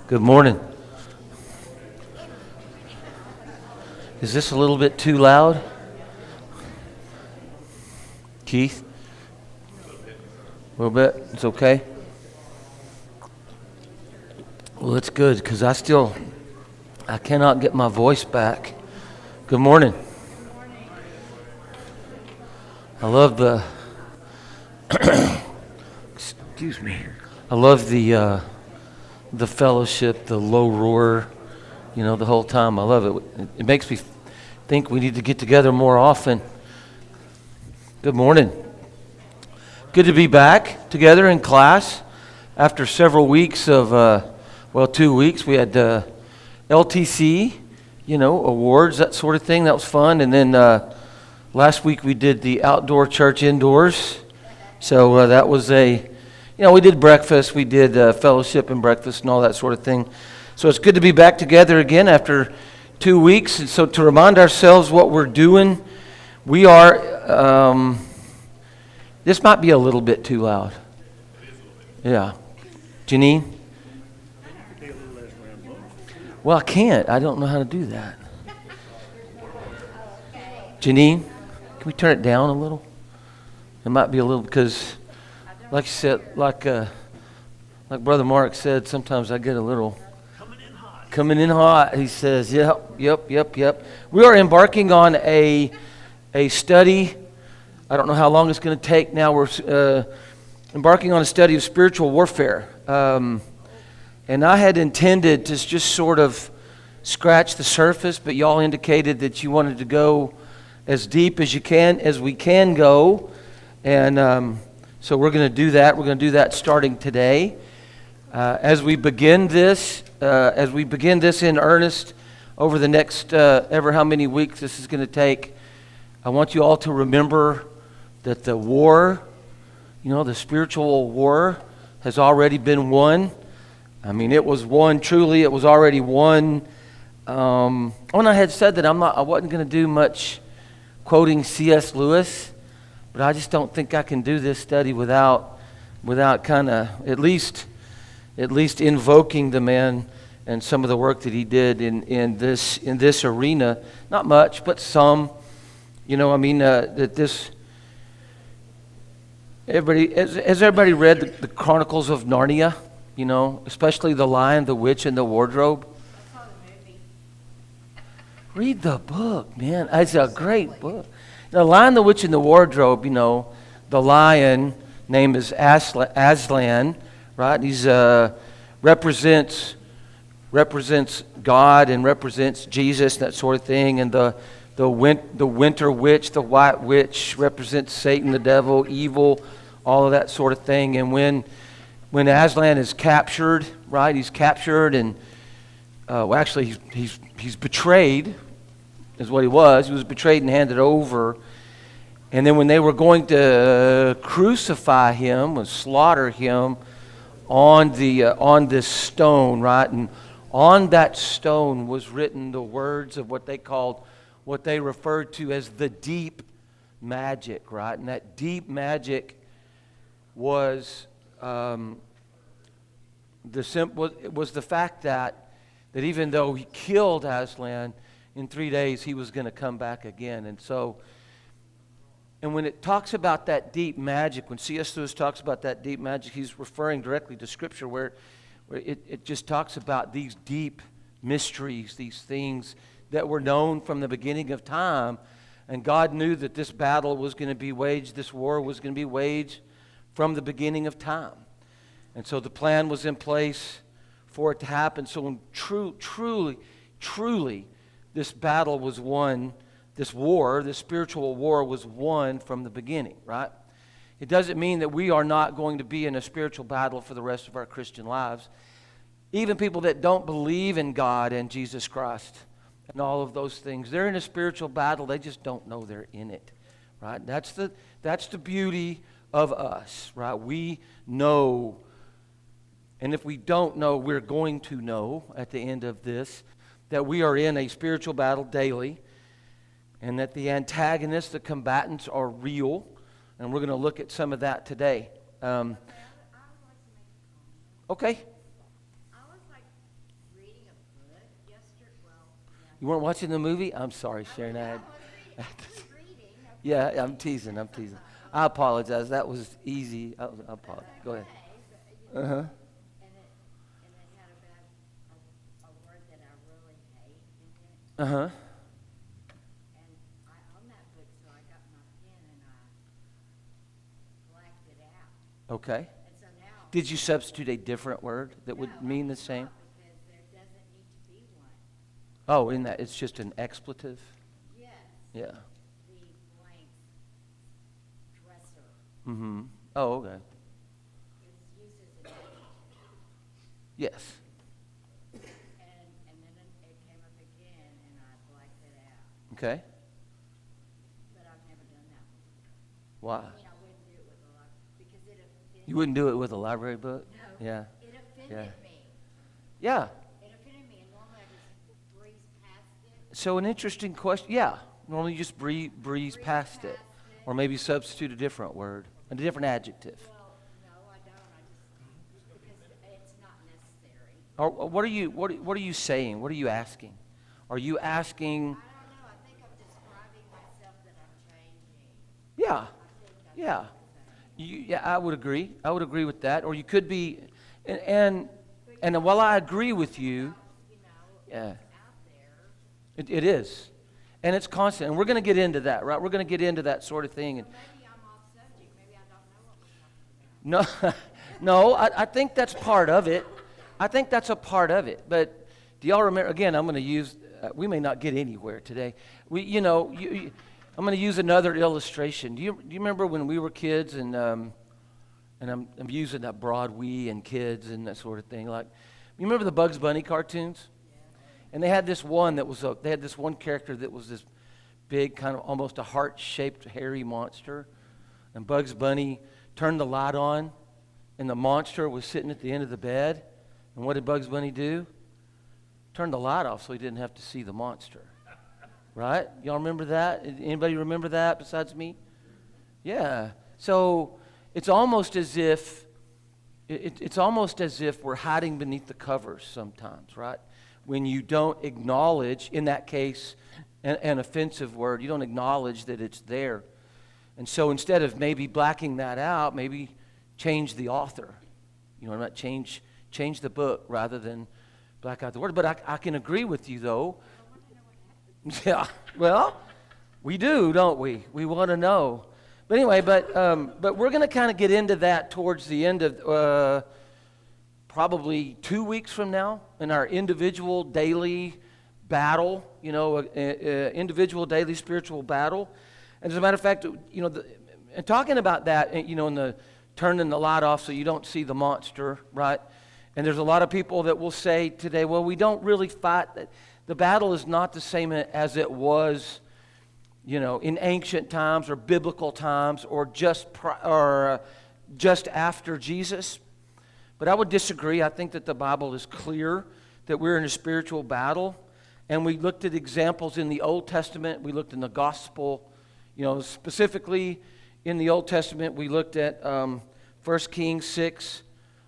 Good morning. Is this a little bit too loud? Keith? A little bit? It's okay? Well, it's good because I cannot get my voice back. Good morning. I love excuse me. I love the fellowship, the low roar, the whole time. I love it. It makes me think we need to get together more often. Good morning. Good to be back together in class after several weeks of, 2 weeks. We had LTC, awards, that sort of thing. That was fun. And then last week we did the outdoor church indoors. So that was we did breakfast, we did fellowship and breakfast and all that sort of thing. So it's good to be back together again after 2 weeks. And so to remind ourselves what we're doing, we are, this might be a little bit too loud. Yeah. Janine? Well, I can't. I don't know how to do that. Janine, can we turn it down a little? It might be a little, because like you said, like Brother Mark said, sometimes I get a little coming in hot. He says, yep. We are embarking on a study. I don't know how long it's going to take now. We're embarking on a study of spiritual warfare. And I had intended to just sort of scratch the surface, but y'all indicated that you wanted to go as deep as we can go. And so we're going to do that. We're going to do that starting today. As we begin this in earnest over the next ever how many weeks this is going to take, I want you all to remember that the war, the spiritual war, has already been won. I mean, it was won truly. It was already won. When I had said that I wasn't going to do much quoting C.S. Lewis. But I just don't think I can do this study without kind of at least invoking the man and some of the work that he did in this arena. Not much, but some. That this. Has everybody read the Chronicles of Narnia? Especially The Lion, the Witch, and the Wardrobe. I saw the movie. Read the book, man. It's a great book. The Lion, the Witch, and the Wardrobe, the lion, name is Aslan, right? He's represents God and represents Jesus, that sort of thing. And the winter witch, the white witch, represents Satan, the devil, evil, all of that sort of thing. And when Aslan is captured, right? He's captured and he's betrayed. Is what he was. He was betrayed and handed over. And then when they were going to crucify him, or slaughter him on this stone, right? And on that stone was written the words of what they referred to as the deep magic, right? And that deep magic was the fact that even though he killed Aslan, in 3 days, he was going to come back again. And when it talks about that deep magic, when C.S. Lewis talks about that deep magic, he's referring directly to Scripture where it just talks about these deep mysteries, these things that were known from the beginning of time. And God knew that this battle was going to be waged, this war was going to be waged from the beginning of time. And so the plan was in place for it to happen. So when truly, this battle was won, this war, this spiritual war was won from the beginning, right? It doesn't mean that we are not going to be in a spiritual battle for the rest of our Christian lives. Even people that don't believe in God and Jesus Christ and all of those things, they're in a spiritual battle. They just don't know they're in it, right? That's the beauty of us, right? We know, and if we don't know, we're going to know at the end of this that we are in a spiritual battle daily, and that the antagonists, the combatants, are real, and we're going to look at some of that today. Okay. You weren't watching the movie? I'm sorry, Sharon. Yeah, I'm teasing. I apologize. That was easy. I apologize. Go ahead. And it had a word that I really hate in it. And I own that book, so I got my pen and I blacked it out. Okay. And so now. Did you substitute a different word that would mean the same? No, because there doesn't need to be one. Oh, in that it's just an expletive? Yes. Yeah. The blank dresser Mm-hmm. Oh, okay. is used as an adjective. Yes. And then it came up again and I blacked it out. Okay. But I've never done that one. Why? I mean, I wouldn't do it with a lot, because it offended. You wouldn't do it with a library book? No. Yeah. It offended Yeah. me. Yeah. It offended me, and normally I just breeze past it. So an interesting question. Yeah. Normally you just breeze past it. Or maybe substitute a different word, a different adjective. Well, no, I don't. I just, because it's not necessary. Or what are you saying? What are you asking? Are you asking? I don't know. I think I'm describing myself that I'm changing. Yeah. I think that's Yeah. what I'm saying. Yeah, I would agree. I would agree with that. Or you could be, and while I agree with you, You know, yeah, it's out there. it is, and it's constant. And we're going to get into that, right? We're going to get into that sort of thing. And So maybe I'm off subject. Maybe I don't know what we're talking about. no, I think that's part of it. I think that's a part of it. But do y'all remember? Again, I'm going to use. We may not get anywhere today. I'm going to use another illustration. Do you remember when we were kids and I'm using that broad we and kids and that sort of thing. Like, you remember the Bugs Bunny cartoons? And they had this one they had this one character that was this big, kind of almost a heart-shaped, hairy monster. And Bugs Bunny turned the light on, and the monster was sitting at the end of the bed. And what did Bugs Bunny do? Turned the light off so he didn't have to see the monster. Right? Y'all remember that? Anybody remember that besides me? Yeah. So it's almost as if we're hiding beneath the covers sometimes, right? When you don't acknowledge, in that case, an offensive word, you don't acknowledge that it's there. And so instead of maybe blacking that out, maybe change the author. You know what I mean? Change the book rather than black out the word. But I can agree with you, though. Yeah, well, we do, don't we? We want to know. But anyway, but we're going to kind of get into that towards the end of probably 2 weeks from now in our individual daily battle, individual daily spiritual battle. And as a matter of fact, and talking about that, in the turning the light off so you don't see the monster, right? And there's a lot of people that will say today, well, we don't really fight. The battle is not the same as it was, in ancient times or biblical times or just after Jesus. But I would disagree. I think that the Bible is clear that we're in a spiritual battle. And we looked at examples in the Old Testament. We looked in the gospel, specifically in the Old Testament. We looked at 1 Kings 6,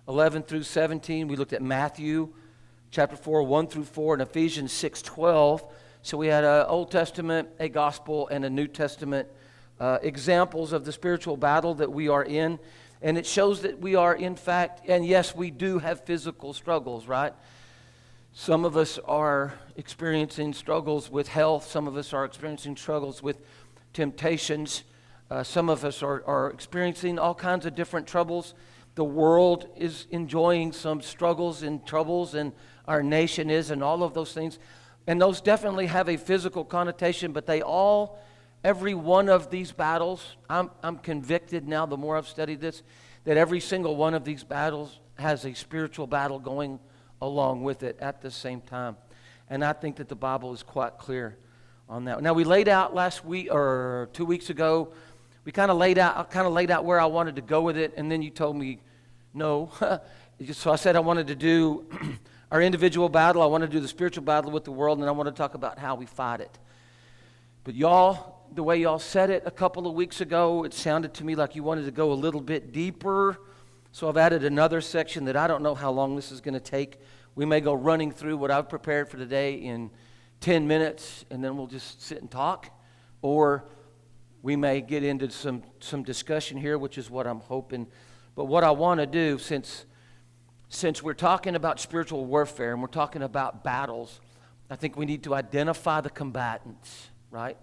11 through 17. We looked at Matthew chapter 4, 1 through 4, and Ephesians 6, 12. So we had an Old Testament, a gospel, and a New Testament examples of the spiritual battle that we are in. And it shows that we are, in fact, and yes, we do have physical struggles, right? Some of us are experiencing struggles with health. Some of us are experiencing struggles with temptations. Some of us are experiencing all kinds of different troubles. The world is enjoying some struggles and troubles, and our nation is, and all of those things. And those definitely have a physical connotation, but every one of these battles, I'm convicted now, the more I've studied this, that every single one of these battles has a spiritual battle going along with it at the same time. And I think that the Bible is quite clear on that. Now, we laid out last week or 2 weeks ago, we kind of laid out where I wanted to go with it, and then you told me no. So I said I wanted to do our individual battle, I wanted to do the spiritual battle with the world, and I want to talk about how we fight it. But y'all, the way y'all said it a couple of weeks ago, it sounded to me like you wanted to go a little bit deeper. So I've added another section that I don't know how long this is going to take. We may go running through what I've prepared for today in 10 minutes, and then we'll just sit and talk. Or we may get into some discussion here, which is what I'm hoping. But what I want to do, since we're talking about spiritual warfare and we're talking about battles, I think we need to identify the combatants, right?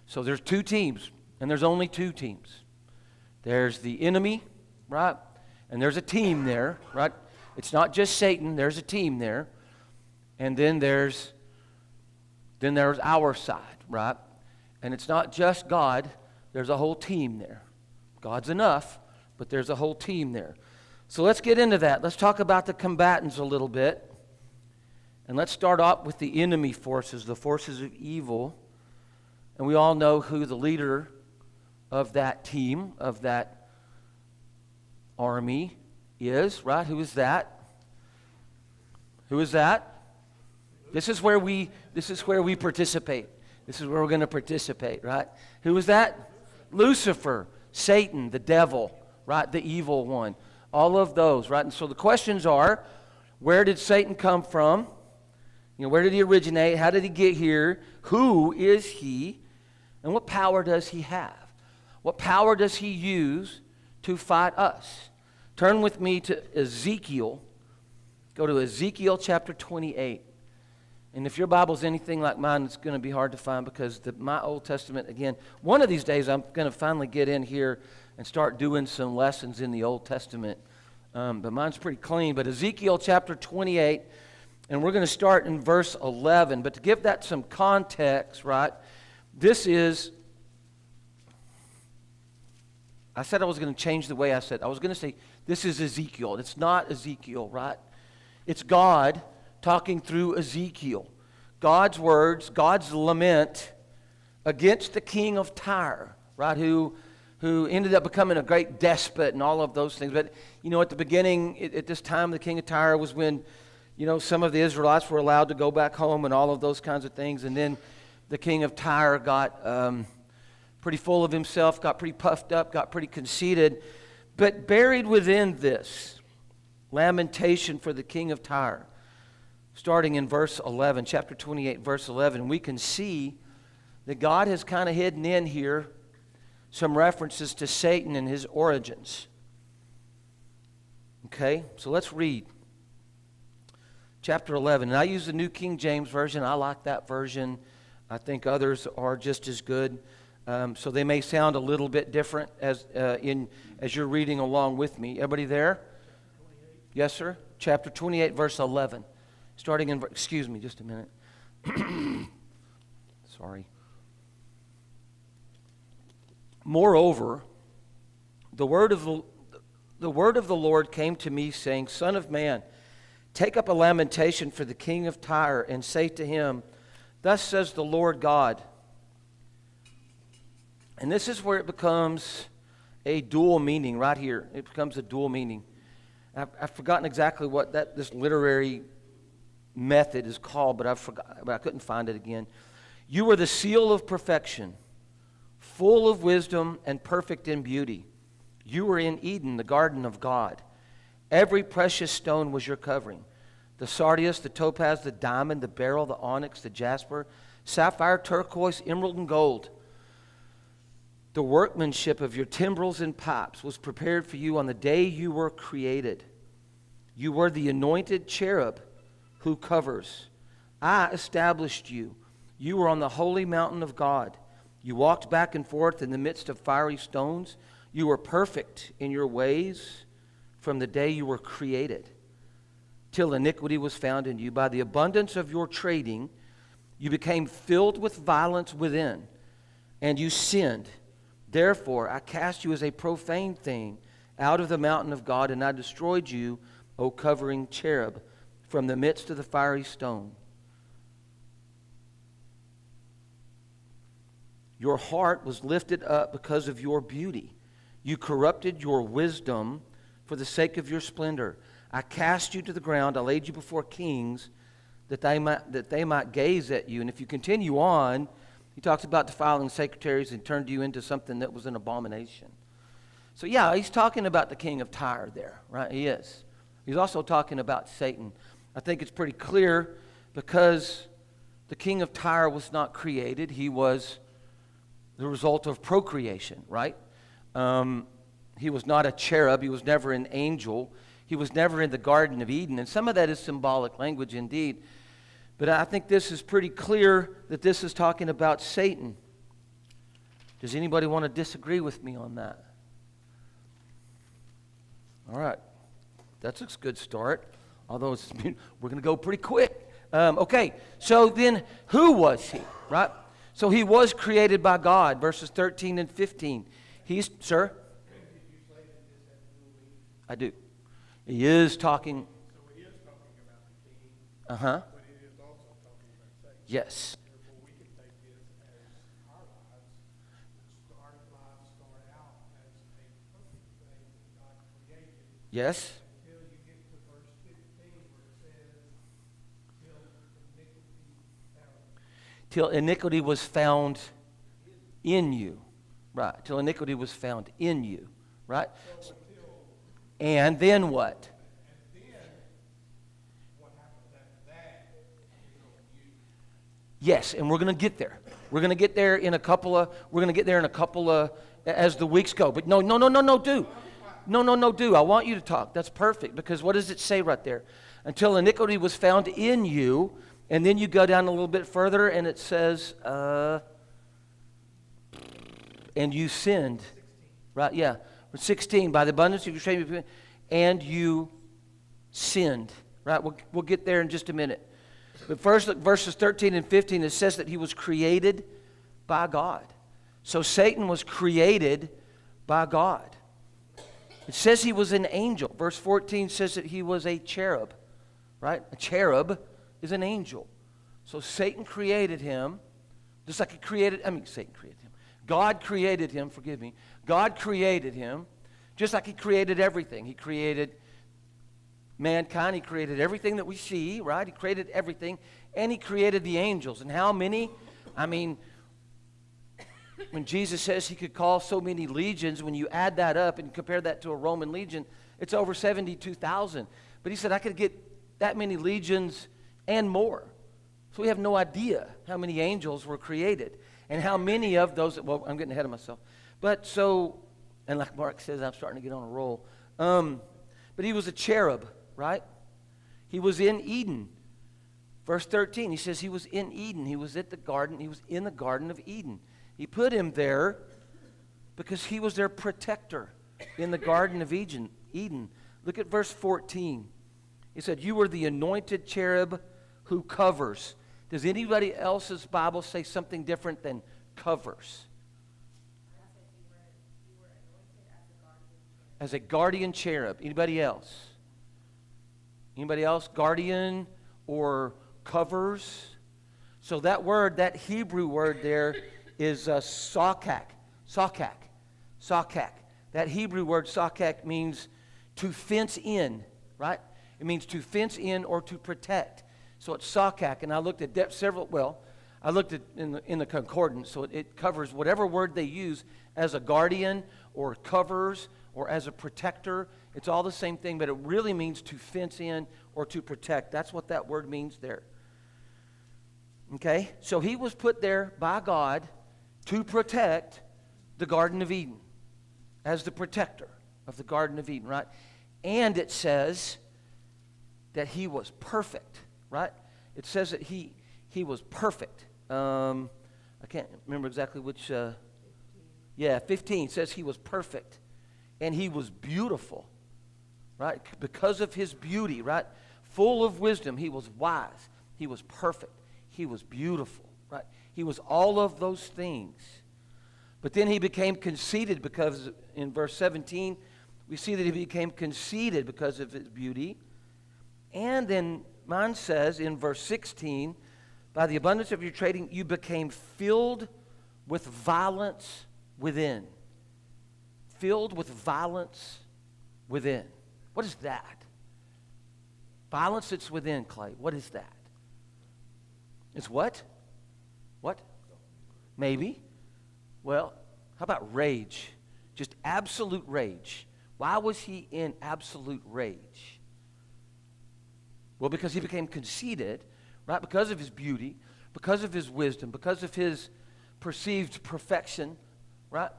So there's two teams, and there's only two teams. There's the enemy, right? And there's a team there, right? It's not just Satan, there's a team there. And then there's our side, right? And it's not just God, there's a whole team there. God's enough, but there's a whole team there. So let's get into that. Let's talk about the combatants a little bit. And let's start off with the enemy forces, the forces of evil. And we all know who the leader of that team, of that army is, right? Who is that? Who is that? This is where we participate. This is where we're going to participate, right? Who is that? Lucifer, Satan, the devil, right? The evil one. All of those, right? And so the questions are, where did Satan come from? You know, where did he originate? How did he get here? Who is he? And what power does he have? What power does he use to fight us? Turn with me to Ezekiel. Go to Ezekiel chapter 28. And if your Bible's anything like mine, it's going to be hard to find because my Old Testament, again, one of these days I'm going to finally get in here and start doing some lessons in the Old Testament. But mine's pretty clean. But Ezekiel chapter 28, and we're going to start in verse 11. But to give that some context, right, this is, I said I was going to change the way I said. I was going to say, this is Ezekiel. It's not Ezekiel, right? It's God talking through Ezekiel. God's words, God's lament against the king of Tyre, right, who ended up becoming a great despot and all of those things. But, you know, at the beginning, at this time, the king of Tyre was when, you know, some of the Israelites were allowed to go back home and all of those kinds of things. And then the king of Tyre got pretty full of himself, got pretty puffed up, got pretty conceited. But buried within this lamentation for the king of Tyre, starting in verse 11, chapter 28, verse 11, we can see that God has kind of hidden in here some references to Satan and his origins. Okay, so let's read chapter 11. And I use the New King James Version. I like that version. I think others are just as good. So they may sound a little bit different as you're reading along with me. Everybody there? 28. Yes, sir. Chapter 28, verse 11. Starting in, excuse me, just a minute. Sorry. Moreover, the word of the Lord came to me, saying, Son of man, take up a lamentation for the king of Tyre, and say to him, Thus says the Lord God. And this is where it becomes a dual meaning right here. It becomes a dual meaning. I've forgotten exactly what this literary method is called, but I couldn't find it again. You are the seal of perfection, full of wisdom and perfect in beauty. You were in Eden, the garden of God. Every precious stone was your covering. The sardius, the topaz, the diamond, the beryl, the onyx, the jasper, sapphire, turquoise, emerald, and gold. The workmanship of your timbrels and pipes was prepared for you on the day you were created. You were the anointed cherub who covers. I established you. You were on the holy mountain of God. You walked back and forth in the midst of fiery stones. You were perfect in your ways from the day you were created, till iniquity was found in you. By the abundance of your trading, you became filled with violence within, and you sinned. Therefore, I cast you as a profane thing out of the mountain of God, and I destroyed you, O covering cherub. from the midst of the fiery stone. Your heart was lifted up because of your beauty. You corrupted your wisdom for the sake of your splendor. I cast you to the ground. I laid you before kings that they might gaze at you. And if you continue on, he talks about defiling secretaries and turned you into something that was an abomination. So yeah, he's talking about the king of Tyre there, right? He is. He's also talking about Satan. I think it's pretty clear because the king of Tyre was not created. He was the result of procreation, right? He was not a cherub. He was never an angel. He was never in the Garden of Eden. And some of that is symbolic language indeed. But I think this is pretty clear that this is talking about Satan. Does anybody want to disagree with me on that? All right. That's a good start. Although we're going to go pretty quick. Okay. So then who was he? Right? So he was created by God. Verses 13 and 15. Sir? I do. He is talking. So he is talking about the king. Uh-huh. But it is also talking about Satan. Yes. Therefore, we can take this as our lives. Start out as a perfect thing that God created. Yes. Until you get to verse 15 where it says, till iniquity found. Till iniquity was found in you. Right. Till iniquity was found in you. Right. And then what? And then what happens after that is on you. Yes, and we're going to get there. We're going to get there in a couple of as the weeks go. But no, do. No, I want you to talk. That's perfect, because what does it say right there? Until iniquity was found in you, and then you go down a little bit further, and it says, and you sinned. 16. Right, yeah. 16, by the abundance of your shame, and you sinned. Right, we'll get there in just a minute. But first, look, verses 13 and 15, it says that he was created by God. So Satan was created by God. It says he was an angel. Verse 14 says that he was a cherub. Right? A cherub is an angel. So Satan created him, just like Satan created him. God created him, forgive me. God created him just like he created everything. He created mankind. He created everything that we see, right? He created everything. And he created the angels. And how many? I mean, when Jesus says he could call so many legions, when you add that up and compare that to a Roman legion, it's over 72,000. But he said, I could get that many legions and more. So we have no idea how many angels were created. And how many of those, well, I'm getting ahead of myself. But so, and like Mark says, I'm starting to get on a roll. But he was a cherub, right? He was in Eden. Verse 13, he says he was in Eden. He was at the garden. He was in the Garden of Eden. He put him there because he was their protector in the Garden of Eden. Look at verse 14. He said, you were the anointed cherub who covers. Does anybody else's Bible say something different than covers? As a guardian cherub. Anybody else? Anybody else? Guardian or covers? So that word, that Hebrew word there is sakak. Sakak. That Hebrew word sakak means to fence in, right? It means to fence in or to protect. So it's sakak, and I looked at I looked at in the concordance, so it covers whatever word they use as a guardian or covers or as a protector. It's all the same thing, but it really means to fence in or to protect. That's what that word means there. Okay? So he was put there by God to protect the Garden of Eden, as the protector of the Garden of Eden, right? And it says that he was perfect. Right? It says that he was perfect. I can't remember exactly which. 15 says he was perfect. And he was beautiful. Right? Because of his beauty, right? Full of wisdom. He was wise. He was perfect. He was beautiful. Right? He was all of those things. But then he became conceited because in verse 17, we see that he became conceited because of his beauty. And then mine says in verse 16, by the abundance of your trading, you became filled with violence within. Filled with violence within. What is that? Violence that's within, Clay. What is that? It's what? What? Maybe. Well, how about rage? Just absolute rage. Why was he in absolute rage? Well, because he became conceited, right? Because of his beauty, because of his wisdom, because of his perceived perfection, right?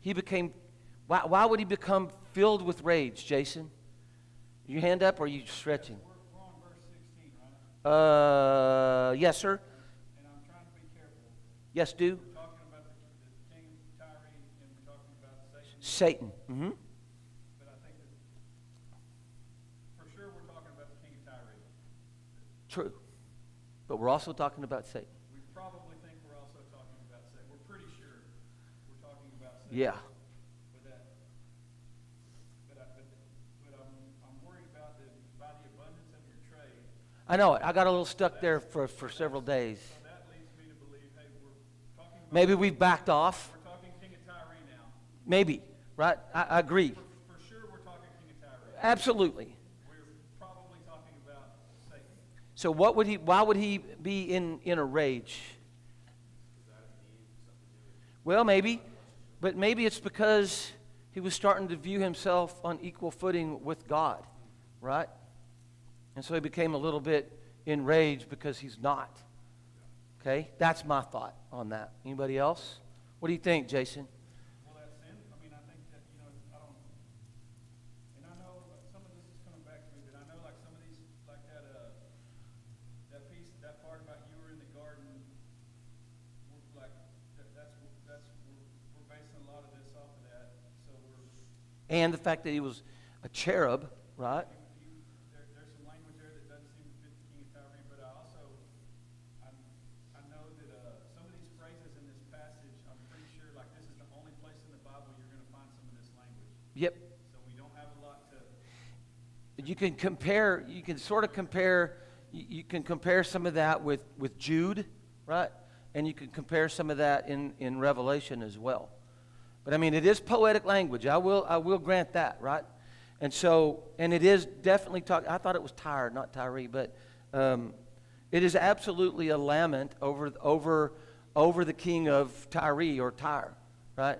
He became, why would he become filled with rage, Jason? Your hand up or are you stretching? We're on verse 16, right? Yes, sir. And I'm trying to be careful. Yes, do. We're talking about the king of Tyre, and we're talking about Satan. Satan. Mm-hmm. But I think that for sure we're talking about the king of Tyre. True. But we're also talking about Satan. We probably think we're also talking about Satan. We're pretty sure we're talking about Satan. Yeah. But I'm worried about by the abundance of your trade. I know it. I got a little stuck there for several days. So that leads me to believe, hey, we're talking about... Maybe we've backed off. We're talking king of Tyre now. Maybe. Right? I agree. For sure we're talking king of Tyre. Absolutely. We're probably talking about Satan. So why would he be in a rage? Well, maybe. But maybe it's because he was starting to view himself on equal footing with God, right? And so he became a little bit enraged because he's not. Okay? That's my thought on that. Anybody else? What do you think, Jason? Well, that sin, I mean, I think that, I don't, and I know some of this is coming back to me, but I know like some of these, like that piece, that part about you were in the garden, like, we're basing a lot of this off of that, so And the fact that he was a cherub, right? there's some language there that doesn't seem to fit the king of Tyre, but I know that some of these phrases in this passage, I'm pretty sure, like this is the only place in the Bible you're going to find some of this language. Yep. So we don't have a lot to... You can compare, you can sort of compare, you can compare some of that with Jude, right? And you can compare some of that in Revelation as well. But I mean, it is poetic language. I will grant that, right? And so, and it is definitely I thought it was Tyre, not Tyree, but it is absolutely a lament over the king of Tyre or Tyre, right?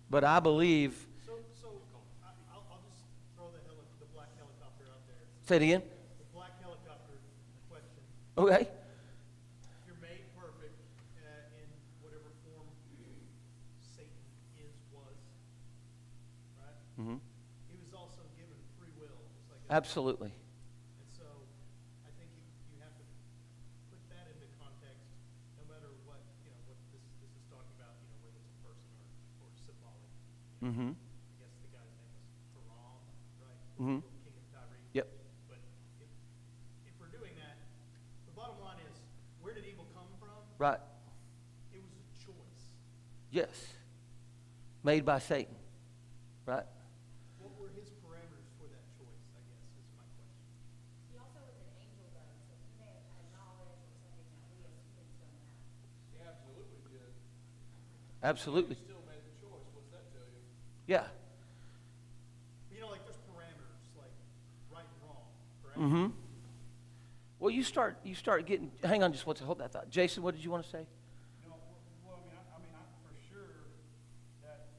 But I believe. So I'll just throw the black helicopter out there. Say it again. The black helicopter question. Okay. If you're made perfect in whatever form Satan was, right? Mm-hmm. He was also given free will. Just like Absolutely. And so I think you have to put that into context, no matter what what this is talking about. Whether it's a person or symbolic. Mm-hmm. I guess the guy's name was Haram, right? Mhm. King of Tyre. Yep. But if we're doing that, the bottom line is, where did evil come from? Right. It was a choice. Yes. Made by Satan. Right. What were his parameters for that choice, I guess, is my question. He also was an angel, though, so he may have had knowledge or something that we as kids don't have. He absolutely did. Absolutely. He still made the choice. What's that tell you? Yeah. Like there's parameters, like right and wrong, correct? Mm-hmm. Well, you start getting. Hang on, just hold that thought. Jason, what did you want to say? No, well, I mean, for sure that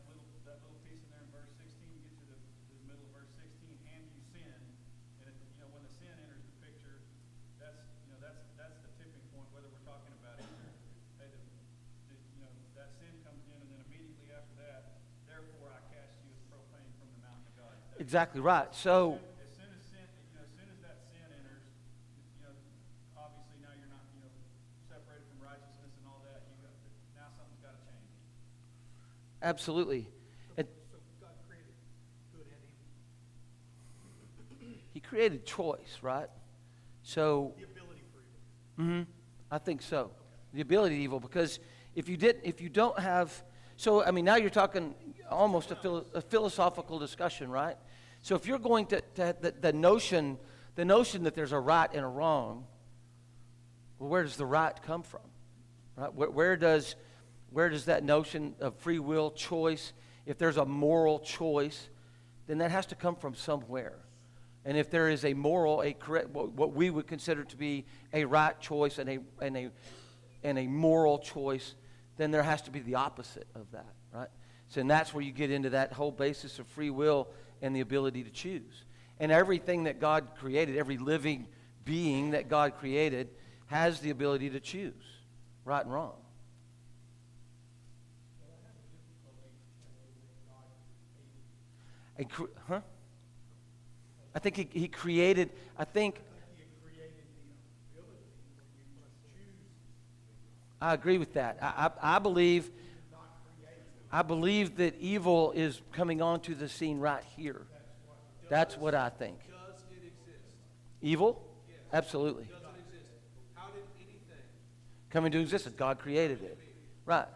little piece in there in verse 16, you get to the middle of verse 16, and you sin, and when the sin enters the picture, that's the tipping point. Whether we're talking about either, hey, that sin comes in, and then immediately after that, therefore I cast you as profane from the mountain of God. Exactly right. So. As soon as that sin enters, obviously now you're not, separated from righteousness and all that. Now something's got to change. Absolutely. So God created good and evil. He created choice, right? So. The ability for evil. Mm-hmm. I think so. The ability to evil, because if you don't have, so I mean, now you're talking almost a philosophical discussion, right? So if you're going to the notion that there's a right and a wrong, well, where does the right come from? Right? Where does that notion of free will choice, if there's a moral choice, then that has to come from somewhere. And if there is a moral, a correct, what we would consider to be a right choice and a moral choice, then there has to be the opposite of that, right? So, and that's where you get into that whole basis of free will and the ability to choose. And everything that God created, every living being that God created, has the ability to choose right and wrong. Huh? I think he created, I think I agree with that. I believe that evil is coming onto the scene right here. That's what I think. Does it exist? Evil? Absolutely. Does it exist? How did anything Come into existence. God created it. Right.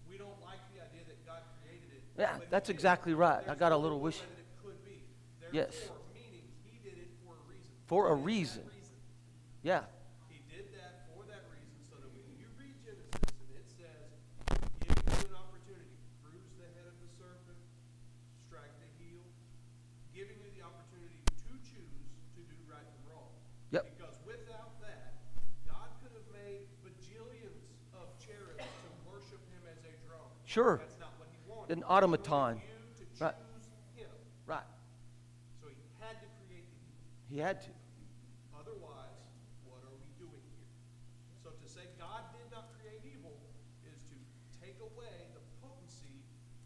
We don't like the idea that God created it. Yeah, but that's he did. exactly right. I got a little Therefore, wish. that it could be. Yes. Therefore, meaning he did it for a reason. For a He did reason. that reason. Yeah. He did that for that reason, so that when you read Genesis and it says, giving you an opportunity, bruise the head of the serpent, strike the heel, giving you the opportunity to choose to do right and wrong. Yep. Because without that, God could have made bajillions of cherubs to worship him as a drone. Sure. That's not what he wanted. An automaton. He wanted you to Right. choose him. Right. So he had to create the evil. He had to. Otherwise, what are we doing here? So to say God did not create evil is to take away the potency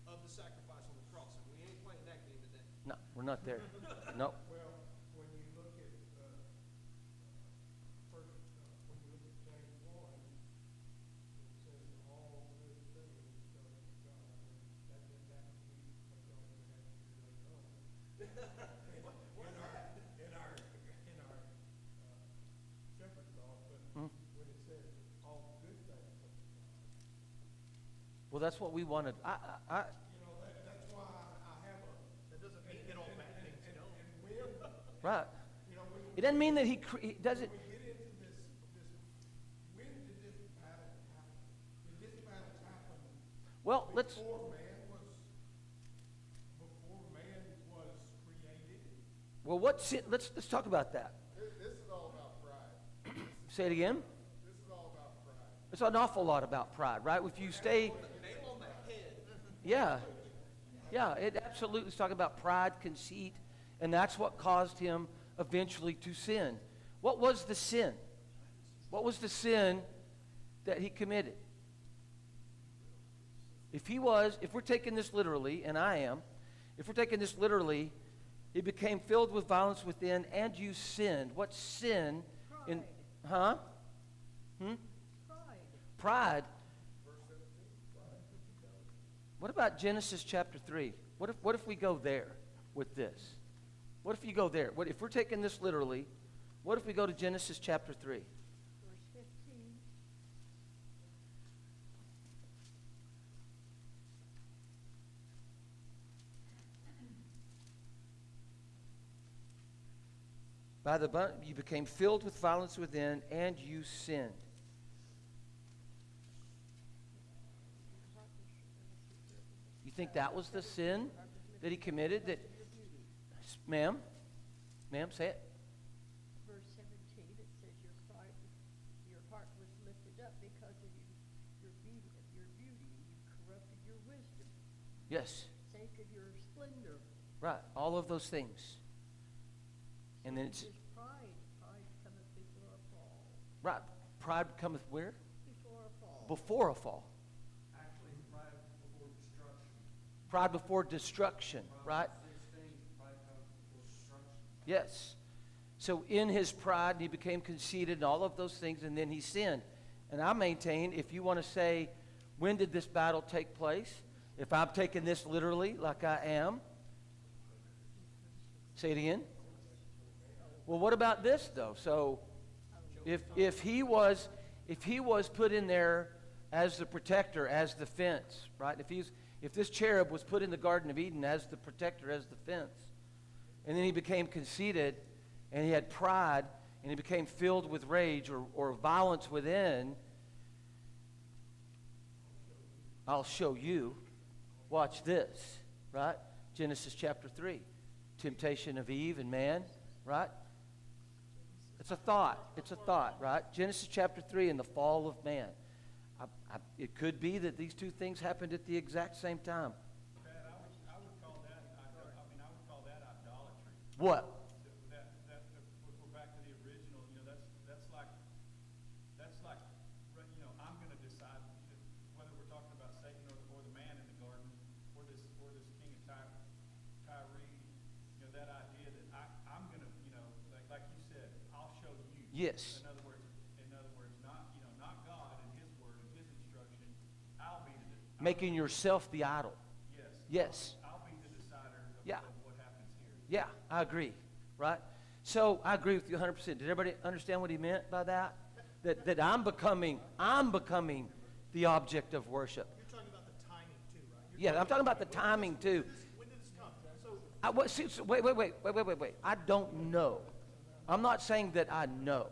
of the sacrifice on the cross. And we ain't playing that game today. No, we're not there. No. Well, when you look at, first, when you look at James 1, it says all good things come from God. And that didn't happen to me, but y'all didn't have to do later on. In our shepherd's dog, but when it says all good things come from God. Well, that's what we wanted. You know, that's why I have a. That doesn't mean get all bad things don't. And when, Right. you know, when It doesn't mean that he doesn't. we get into this, when did this battle happen? Did this battle happen Well, let's. before man was created? Well, what's it? Let's talk about that. This is all about pride. Say it again. This is all about pride. It's an awful lot about pride, right? If you stay, Nail on the head. yeah, it absolutely is talking about pride, conceit, and that's what caused him eventually to sin. What was the sin? What was the sin that he committed? If we're taking this literally, and I am, if we're taking this literally, he became filled with violence within, and you sinned. What sin? In, huh? Pride. What about Genesis chapter 3? What if we go there with this? What if you go there? What if we're taking this literally? What if we go to Genesis chapter 3? Verse 15. You became filled with violence within, and you sinned. You think that was the sin that he committed? Ma'am, say it. Verse 17, it says your heart was lifted up because of your beauty. You corrupted your wisdom. Yes, Sake of your splendor. right. All of those things. And then it's It says pride cometh before a fall. right. Pride cometh where? Before a fall. Before a fall. Actually, pride before destruction. Pride before destruction, right? 16, pride comes before destruction. Yes. So in his pride, he became conceited and all of those things, and then he sinned. And I maintain, if you want to say, when did this battle take place? If I'm taking this literally, like I am, say it again. Well, what about this though? So, if he was put in there as the protector, as the fence, right? If this cherub was put in the Garden of Eden as the protector, as the fence, and then he became conceited, and he had pride, and he became filled with rage or violence within. I'll show you. Watch this, right? Genesis chapter 3. Temptation of Eve and man, right? It's a thought. It's a thought, right? Genesis chapter 3 and the fall of man. It could be that these two things happened at the exact same time. Pat, I would call that, I would call that idolatry. What? If we're back to the original, that's like, I'm going to decide whether we're talking about Satan or the man in the garden, or this king of Tyre, that idea that I'm going to, like you said, I'll show you. Yes. In other words, not God and His word and His instruction. I'll be Making yourself the idol. Yes. Yes. I'll be the decider of, Yeah. of what happens here. Yeah, I agree, right? So I agree with you 100%. Did everybody understand what he meant by that? That I'm becoming the object of worship. You're talking about the timing too, right? Yeah, I'm talking about the timing too. When did this come? So, Wait. I don't know. I'm not saying that I know.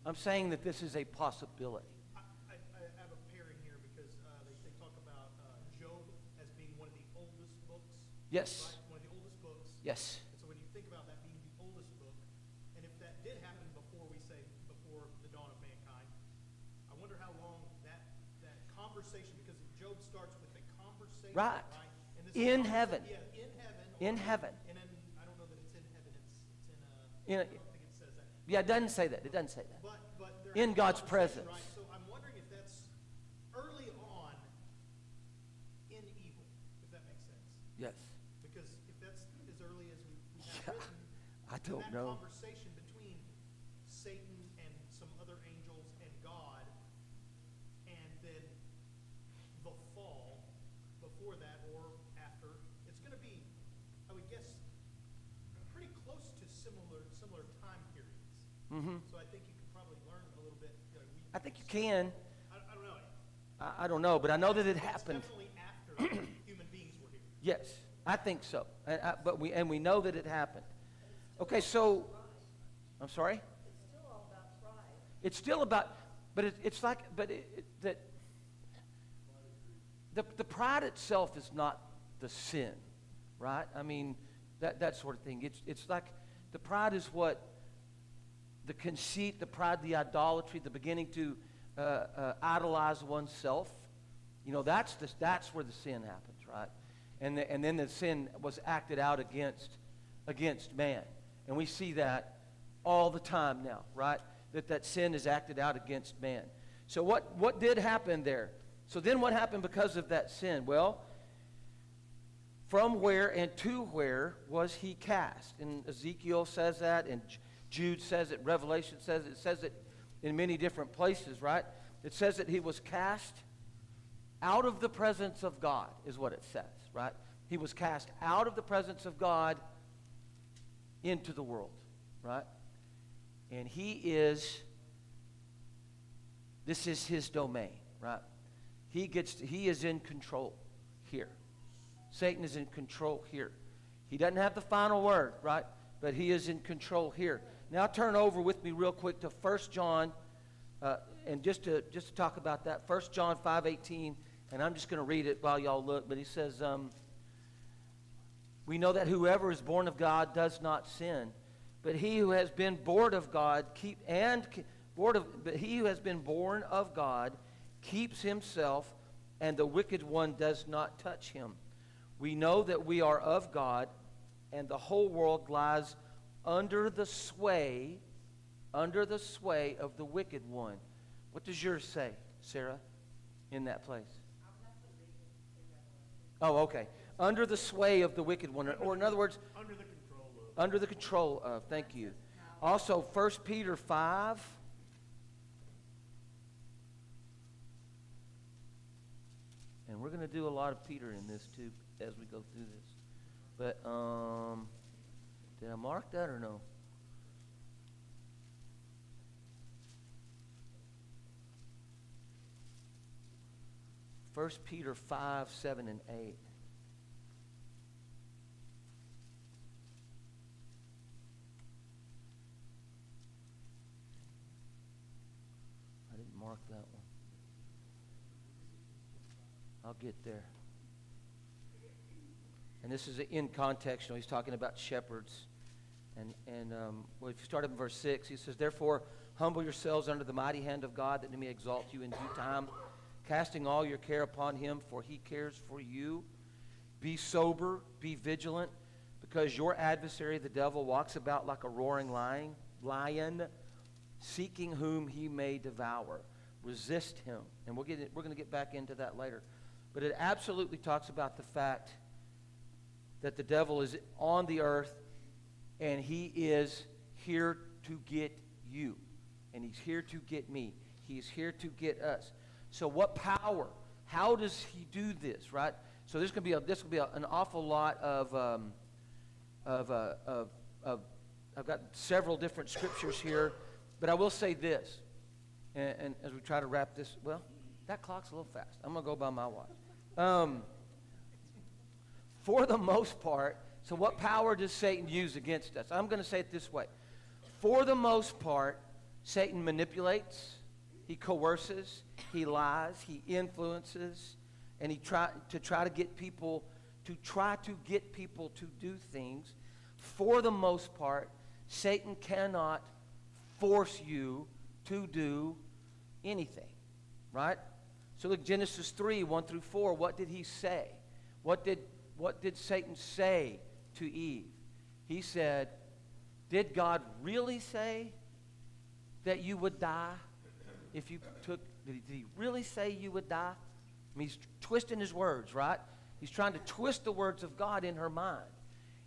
I'm saying that this is a possibility. I have a pairing here because they talk about Job as being one of the oldest books. Yes. Right? One of the oldest books. Yes. And so when you think about that being the oldest book, and if that did happen before the dawn of mankind, I wonder how long that conversation, because Job starts with a conversation, Right. And this In conversation- heaven. Yeah, in heaven. In heaven. And then, I don't know that it's in heaven, it's In a- I don't think it says that. Yeah, it doesn't say that. It doesn't say that. But they're In having a God's conversation, presence. Right? So I'm wondering if that's early on in evil, if that makes sense. Yes. Because if that's as early as we have Yeah, written, I don't that know. conversation between Satan and some other angels and God, and then the fall before that or after, it's going to be, I would guess, pretty close to similar time periods. Mm-hmm. So I think you can probably learn a little bit. I think you can. I don't know. I don't know, but I know that it It's happened. definitely after human beings were here. Yes, I think so. But we know that it happened. Okay, so I'm sorry. It's still all about pride. It's still about, but it's like, that the pride itself is not the sin, right? I mean, that sort of thing. It's like the pride is what the conceit, the pride, the idolatry, the beginning to idolize oneself. That's where the sin happens, right? And then the sin was acted out against man, and we see that all the time now, right? That sin is acted out against man. So what did happen there? So then what happened because of that sin? Well, from where and to where was he cast? And Ezekiel says that, and Jude says it, Revelation says it. It says it in many different places, right? It says that he was cast out of the presence of God, is what it says, right? He was cast out of the presence of God into the world, right? And this is his domain, right? He is in control here. Satan is in control here. He doesn't have the final word, right? But he is in control here. Now turn over with me real quick to 1 John, and just to talk about that, 1 John 5:18, and I'm just going to read it while y'all look. But he says, we know that whoever is born of God does not sin, but he who has been born of God keeps himself, and the wicked one does not touch him. We know that we are of God, and the whole world lies under the sway of the wicked one. What does yours say, Sarah, in that place? Oh, okay. Under the sway of the wicked one, or in other words, Under the control of. under the control of. Thank you. Also, 1 Peter 5. And we're going to do a lot of Peter in this too as we go through this. But did I mark that or no? First Peter 5, 7, and 8. mark that one. I'll get there. And this is in context. You know, he's talking about shepherds. And well, if you start up in verse 6, he says, "Therefore, humble yourselves under the mighty hand of God, that he may exalt you in due time, casting all your care upon him, for he cares for you. Be sober, be vigilant, because your adversary, the devil, walks about like a roaring lion, seeking whom he may devour." Resist him. And we're going to get back into that later. But it absolutely talks about the fact that the devil is on the earth, and he is here to get you. And he's here to get me. He's here to get us. So what power? How does he do this, right? So this will be an awful lot of I've got several different scriptures here, but I will say this, and as we try to wrap this, well, that clock's a little fast. I'm going to go by my watch. For the most part, so what power does Satan use against us? I'm going to say it this way. For the most part, Satan manipulates, he coerces, he lies, he influences, and he try to get people to do things. For the most part, Satan cannot force you to do anything, right? So look, Genesis 3, 1 through 4, what did he say? What did Satan say to Eve? He said, did God really say that you would die if you took, did he really say you would die? I mean, he's twisting his words, right? He's trying to twist the words of God in her mind.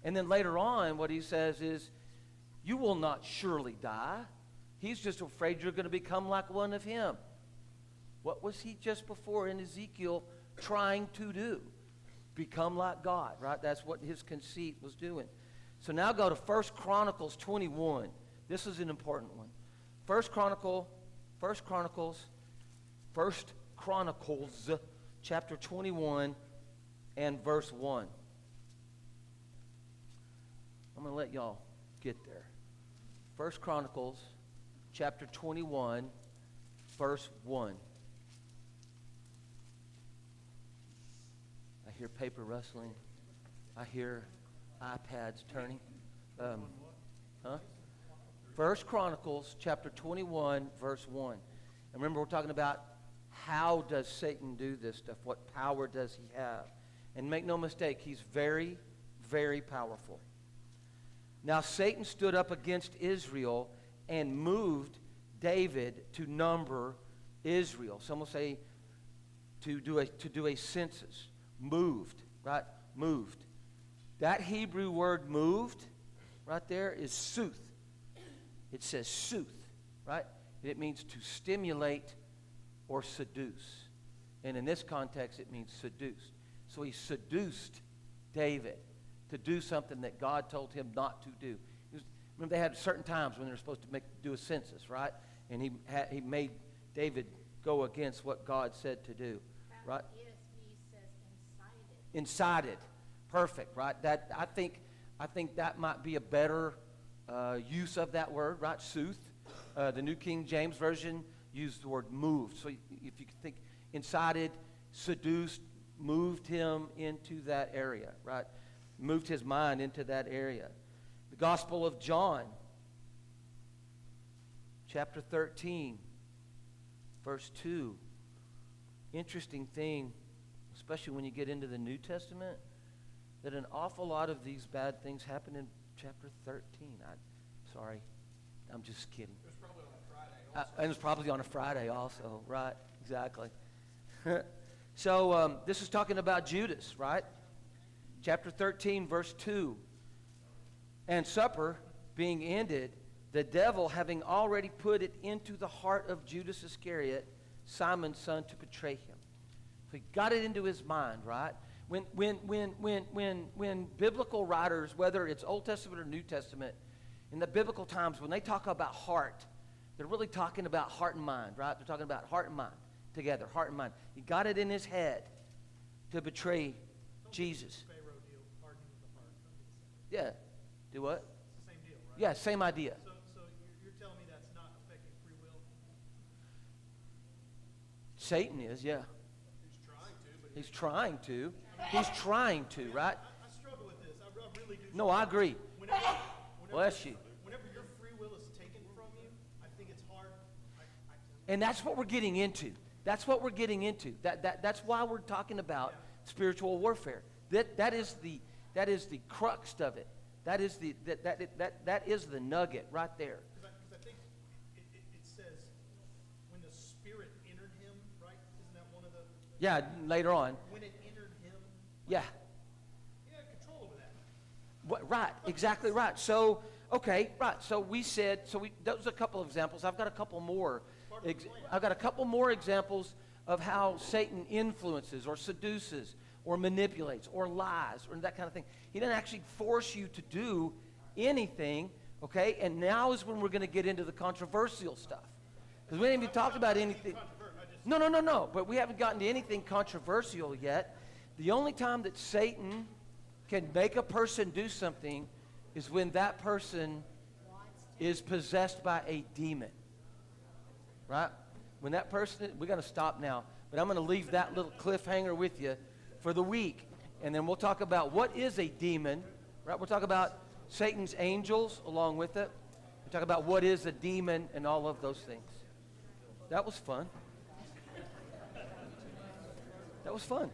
And then later on, what he says is, you will not surely die. He's just afraid you're going to become like one of him. What was he just before in Ezekiel trying to do? Become like God, right? That's what his conceit was doing. So now go to 1 Chronicles 21. This is an important one. 1 Chronicles chapter 21 and verse 1. I'm going to let y'all get there. 1 Chronicles chapter 21 verse 1. I hear paper rustling. I hear iPads turning. 1 Chronicles chapter 21 verse 1. And remember, we're talking about how does Satan do this stuff? What power does he have? And make no mistake, he's very, very powerful. Now Satan stood up against Israel and moved David to number Israel. Some will say to do a census. Moved, right? Moved. That Hebrew word moved right there is sooth. It says sooth, right? It means to stimulate or seduce. And in this context, it means seduced. So he seduced David to do something that God told him not to do. Remember, they had certain times when they were supposed to do a census, right? And he made David go against what God said to do, right? He says incited. Incited, perfect, right? That I think that might be a better use of that word, right? Sooth. The New King James Version used the word moved. So if you think incited, seduced, moved him into that area, right? Moved his mind into that area. The Gospel of John, chapter 13, verse 2. Interesting thing, especially when you get into the New Testament, that an awful lot of these bad things happen in chapter 13. Sorry, I'm just kidding. It was probably on a Friday also. And it was probably on a Friday also, right? Exactly. So this is talking about Judas, right? Chapter 13, verse 2. And supper being ended, the devil having already put it into the heart of Judas Iscariot, Simon's son, to betray him. So he got it into his mind, right? When biblical writers, whether it's Old Testament or New Testament, in the biblical times, when they talk about heart, they're really talking about heart and mind, right? They're talking about heart and mind together, heart and mind. He got it in his head to betray Jesus. Pharaoh deal, hardening of the heart. Don't get excited. Yeah. Do what? It's the same deal, right? Yeah, same idea. So you're telling me that's not affecting free will? Satan is, yeah. He's trying to, but He's trying to. He's trying to, right? I struggle with this. I really do. No, I agree. Whenever, Bless you. Whenever your free will is taken from you, I think it's hard. And that's what we're getting into. That's what we're getting into. That's why we're talking about spiritual warfare. That is the crux of it. That is the nugget right there. Because I think it says when the Spirit entered him, right? Isn't that one of the? Yeah, later on. When it entered him, Yeah. he had control over that. Right, exactly right. So, okay, right. So we said, those are a couple of examples. I've got a couple more. I've got a couple more examples of how Satan influences or seduces or manipulates or lies or that kind of thing. He doesn't actually force you to do anything, okay? And now is when we're going to get into the controversial stuff. Because we haven't even talked about anything. No. But we haven't gotten to anything controversial yet. The only time that Satan can make a person do something is when that person is possessed by a demon. Right? When that person, we're going to stop now, but I'm going to leave that little cliffhanger with you for the week. And then we'll talk about what is a demon. Right? We'll talk about Satan's angels along with it. We'll talk about what is a demon and all of those things. That was fun. That was fun.